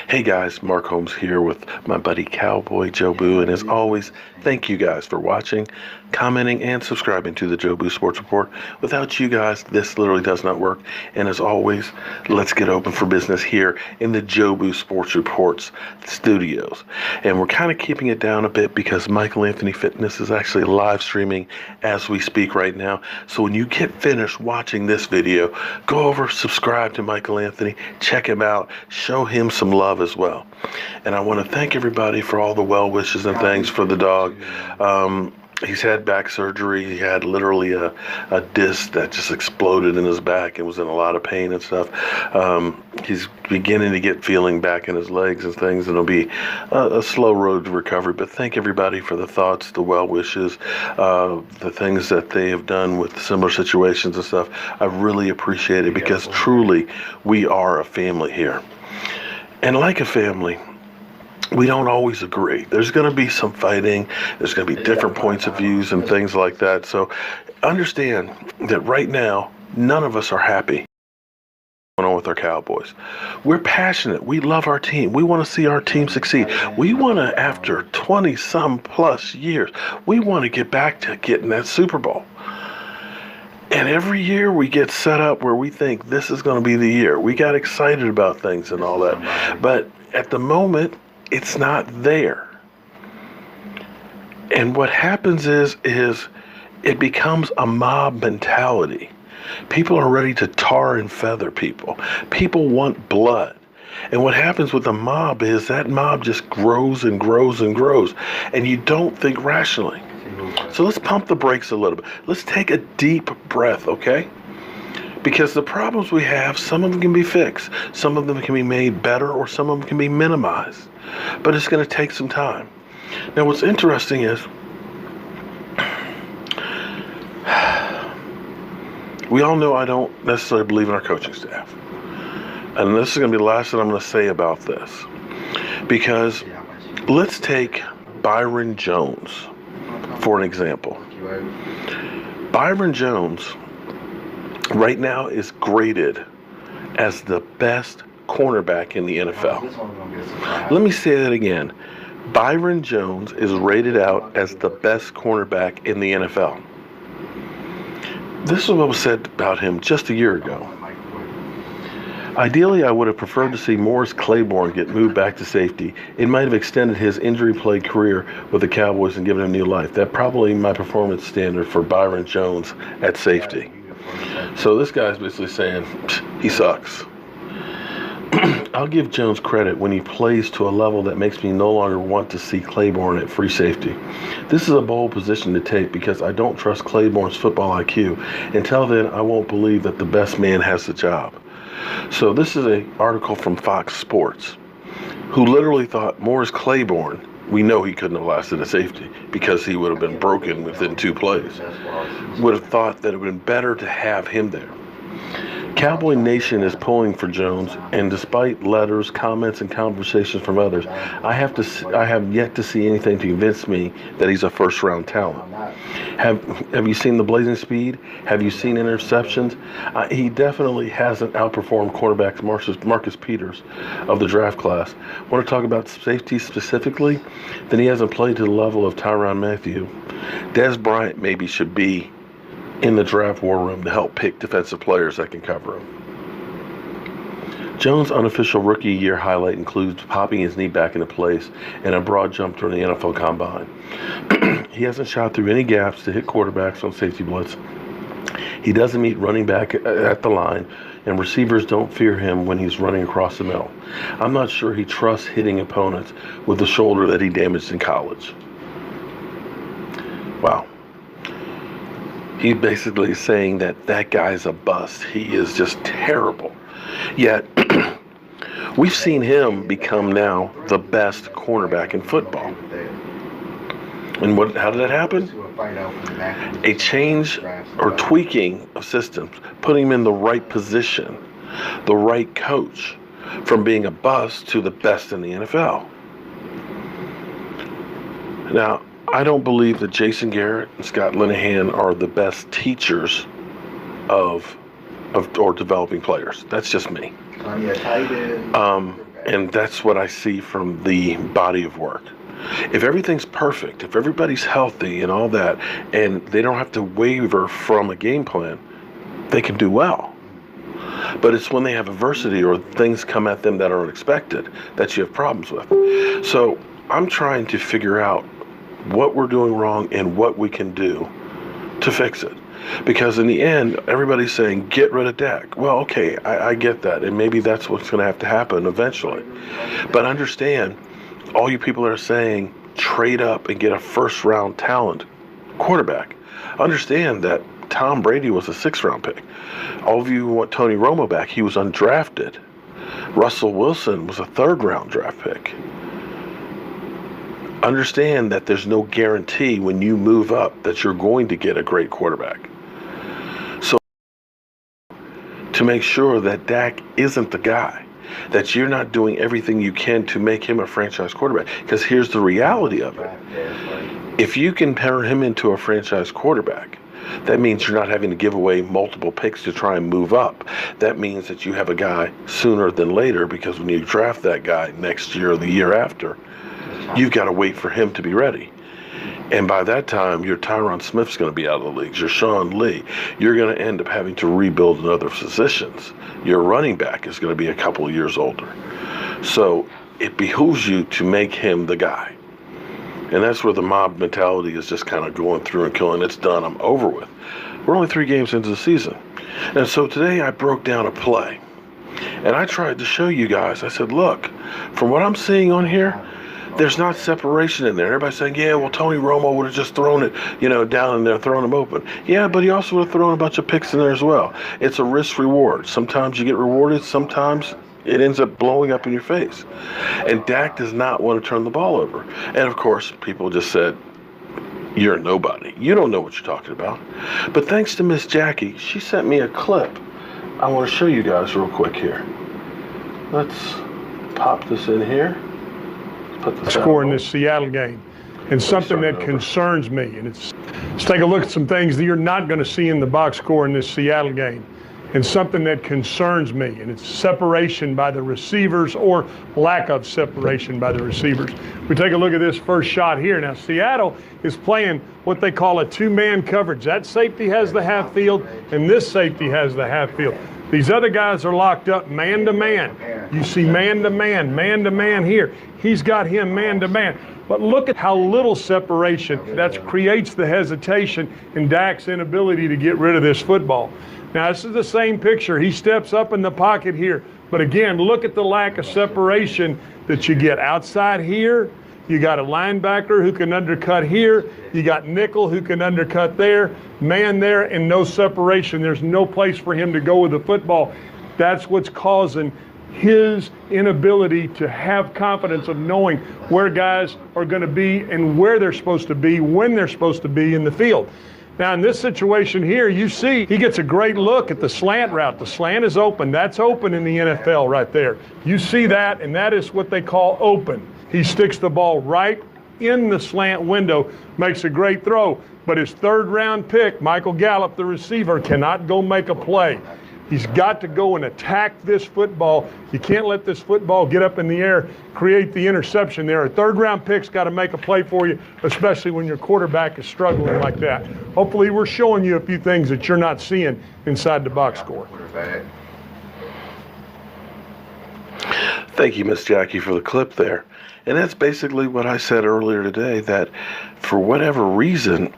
Hey guys, Mark Holmes here with my buddy Cowboy Joe Boo, and as always, thank you guys for watching, commenting, and subscribing to the Joe Boo Sports Report. Without you guys, this literally does not work. And as always, let's get open for business here in the Joe Boo Sports Reports studios. And we're kind of keeping it down a bit because Michael Anthony Fitness is actually live streaming as we speak right now. So when you get finished watching this video, go over, subscribe to Michael Anthony, check him out, show him some love as well. And I want to thank everybody for all the well wishes and thanks for the dog. He's had back surgery. He had literally a disc that just exploded in his back and was in a lot of pain and stuff. He's beginning to get feeling back in his legs and things, and it'll be a slow road to recovery. But thank everybody for the thoughts, the well wishes, the things that they have done with similar situations and stuff. I really appreciate it because truly we are a family here. And like a family, we don't always agree. There's going to be some fighting. There's going to be different points of views and things like that. So understand that right now, none of us are happy going on with our Cowboys. We're passionate. We love our team. We want to see our team succeed. We want to, after 20-some plus years, we want to get back to getting that Super Bowl. And every year we get set up where we think this is going to be the year. We got excited about things and all that. But at the moment, it's not there. And what happens is it becomes a mob mentality. People are ready to tar and feather people. People want blood. And what happens with the mob is that mob just grows and grows and grows. And you don't think rationally. So let's pump the brakes a little bit. Let's take a deep breath, okay? Because the problems we have, some of them can be fixed. Some of them can be made better, or some of them can be minimized. But it's going to take some time. Now, what's interesting is we all know I don't necessarily believe in our coaching staff. And this is going to be the last thing I'm going to say about this. Because let's take Byron Jones for an example. Byron Jones right now is graded as the best cornerback in the NFL. Let me say that again. Byron Jones is rated out as the best cornerback in the NFL. This is what was said about him just a year ago. Ideally, I would have preferred to see Morris Claiborne get moved back to safety. It might have extended his injury-plagued career with the Cowboys and given him new life. That's probably my performance standard for Byron Jones at safety. So this guy's basically saying, he sucks. I'll give Jones credit when he plays to a level that makes me no longer want to see Claiborne at free safety. This is a bold position to take because I don't trust Claiborne's football IQ. Until then, I won't believe that the best man has the job. So this is an article from Fox Sports, who literally thought Morris Claiborne, we know he couldn't have lasted at safety because he would have been broken within 2 plays, would have thought that it would have been better to have him there. Cowboy Nation is pulling for Jones, and despite letters, comments, and conversations from others, I have yet to see anything to convince me that he's a first-round talent. Have you seen the blazing speed? Have you seen interceptions? He definitely hasn't outperformed quarterbacks Marcus Peters of the draft class. Want to talk about safety specifically? Then he hasn't played to the level of Tyrann Mathieu. Des Bryant maybe should be in the draft war room to help pick defensive players that can cover him. Jones' unofficial rookie year highlight includes popping his knee back into place and a broad jump during the NFL Combine. He hasn't shot through any gaps to hit quarterbacks on safety blitz. He doesn't meet running back at the line, and receivers don't fear him when he's running across the middle. I'm not sure he trusts hitting opponents with the shoulder that he damaged in college. Wow. He's basically saying that that guy's a bust. He is just terrible. Yet, we've seen him become now the best cornerback in football. And how did that happen? A change or tweaking of systems, putting him in the right position, the right coach, from being a bust to the best in the NFL. Now, I don't believe that Jason Garrett and Scott Linehan are the best teachers or developing players. That's just me. And that's what I see from the body of work. If everything's perfect, if everybody's healthy and all that, and they don't have to waver from a game plan, they can do well. But it's when they have adversity or things come at them that are unexpected that you have problems with. So I'm trying to figure out what we're doing wrong and what we can do to fix it. Because in the end, everybody's saying, get rid of Dak. Well, okay, I get that. And maybe that's what's going to have to happen eventually. But understand, all you people that are saying, trade up and get a first-round talent quarterback. Understand that Tom Brady was a 6th-round pick. All of you want Tony Romo back. He was undrafted. Russell Wilson was a 3rd-round draft pick. Understand that there's no guarantee when you move up that you're going to get a great quarterback. So to make sure that Dak isn't the guy, that you're not doing everything you can to make him a franchise quarterback. Because here's the reality of it. If you can turn him into a franchise quarterback, that means you're not having to give away multiple picks to try and move up. That means that you have a guy sooner than later, because when you draft that guy next year or the year after, you've got to wait for him to be ready. And by that time, your Tyron Smith's going to be out of the leagues. Your Sean Lee. You're going to end up having to rebuild in other positions. Your running back is going to be a couple of years older. So it behooves you to make him the guy. And that's where the mob mentality is just kind of going through and killing. It's done. I'm over with. We're only 3 games into the season. And so today I broke down a play. And I tried to show you guys. I said, look, from what I'm seeing on here, there's not separation in there. Everybody's saying, yeah, well, Tony Romo would have just thrown it, down in there, thrown him open. Yeah, but he also would have thrown a bunch of picks in there as well. It's a risk-reward. Sometimes you get rewarded. Sometimes it ends up blowing up in your face. And Dak does not want to turn the ball over. And, of course, people just said, you're a nobody. You don't know what you're talking about. But thanks to Miss Jackie, she sent me a clip. I want to show you guys real quick here. Let's pop this in here. Score in this Seattle game, and something that concerns me, and let's take a look at some things that you're not going to see in the box score in this Seattle game, and something that concerns me, and it's separation by the receivers or lack of separation by the receivers. We take a look at this first shot here. Now Seattle is playing what they call a 2-man coverage. That safety has the half field, and this safety has the half field. These other guys are locked up man-to-man. You see man-to-man, man-to-man here. He's got him man-to-man. But look at how little separation. That creates the hesitation in Dak's inability to get rid of this football. Now, this is the same picture. He steps up in the pocket here. But again, look at the lack of separation that you get outside here. You got a linebacker who can undercut here. You got nickel who can undercut there. Man there, and no separation. There's no place for him to go with the football. That's what's causing his inability to have confidence of knowing where guys are going to be and where they're supposed to be, when they're supposed to be in the field. Now, in this situation here, you see he gets a great look at the slant route. The slant is open. That's open in the NFL right there. You see that, and that is what they call open. He sticks the ball right in the slant window, makes a great throw. But his 3rd-round pick, Michael Gallup, the receiver, cannot go make a play. He's got to go and attack this football. You can't let this football get up in the air, create the interception there. A 3rd-round pick's got to make a play for you, especially when your quarterback is struggling like that. Hopefully we're showing you a few things that you're not seeing inside the box score. Thank you, Miss Jackie, for the clip there. And that's basically what I said earlier today, that for whatever reason,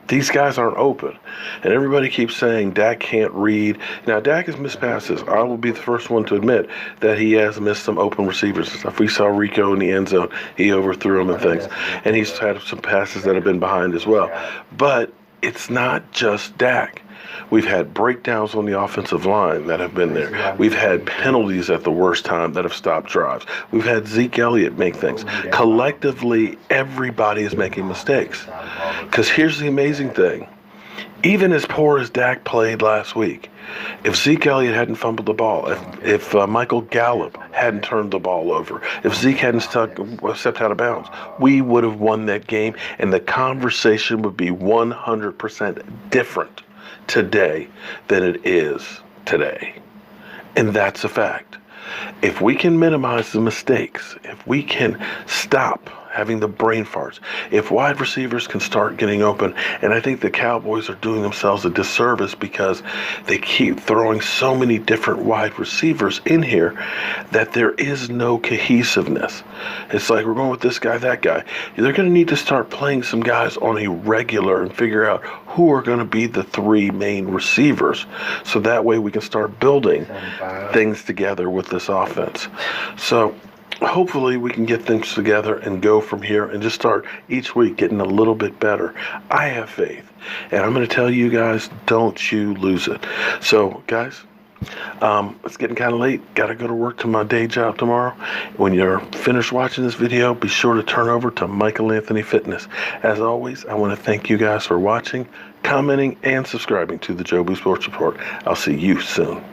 these guys aren't open. And everybody keeps saying Dak can't read. Now, Dak has missed passes. I will be the first one to admit that he has missed some open receivers and stuff. We saw Rico in the end zone. He overthrew him and things. And he's had some passes that have been behind as well. But it's not just Dak. We've had breakdowns on the offensive line that have been there. We've had penalties at the worst time that have stopped drives. We've had Zeke Elliott make things. Collectively, everybody is making mistakes. Because here's the amazing thing. Even as poor as Dak played last week, if Zeke Elliott hadn't fumbled the ball, if Michael Gallup hadn't turned the ball over, if Zeke hadn't stepped out of bounds, we would have won that game, and the conversation would be 100% different today than it is today. And that's a fact. If we can minimize the mistakes, if we can stop having the brain farts, if wide receivers can start getting open, and I think the Cowboys are doing themselves a disservice because they keep throwing so many different wide receivers in here that there is no cohesiveness. It's like we're going with this guy, that guy. They're going to need to start playing some guys on a regular and figure out who are going to be the three main receivers, so that way we can start building things together with this offense. So hopefully we can get things together and go from here and just start each week getting a little bit better. I have faith, and I'm going to tell you guys, don't you lose it. So guys, it's getting kind of late. Got to go to work to my day job tomorrow. When you're finished watching this video, be sure to turn over to Michael Anthony Fitness. As always, I want to thank you guys for watching, commenting, and subscribing to the Jobu Sports Report. I'll see you soon.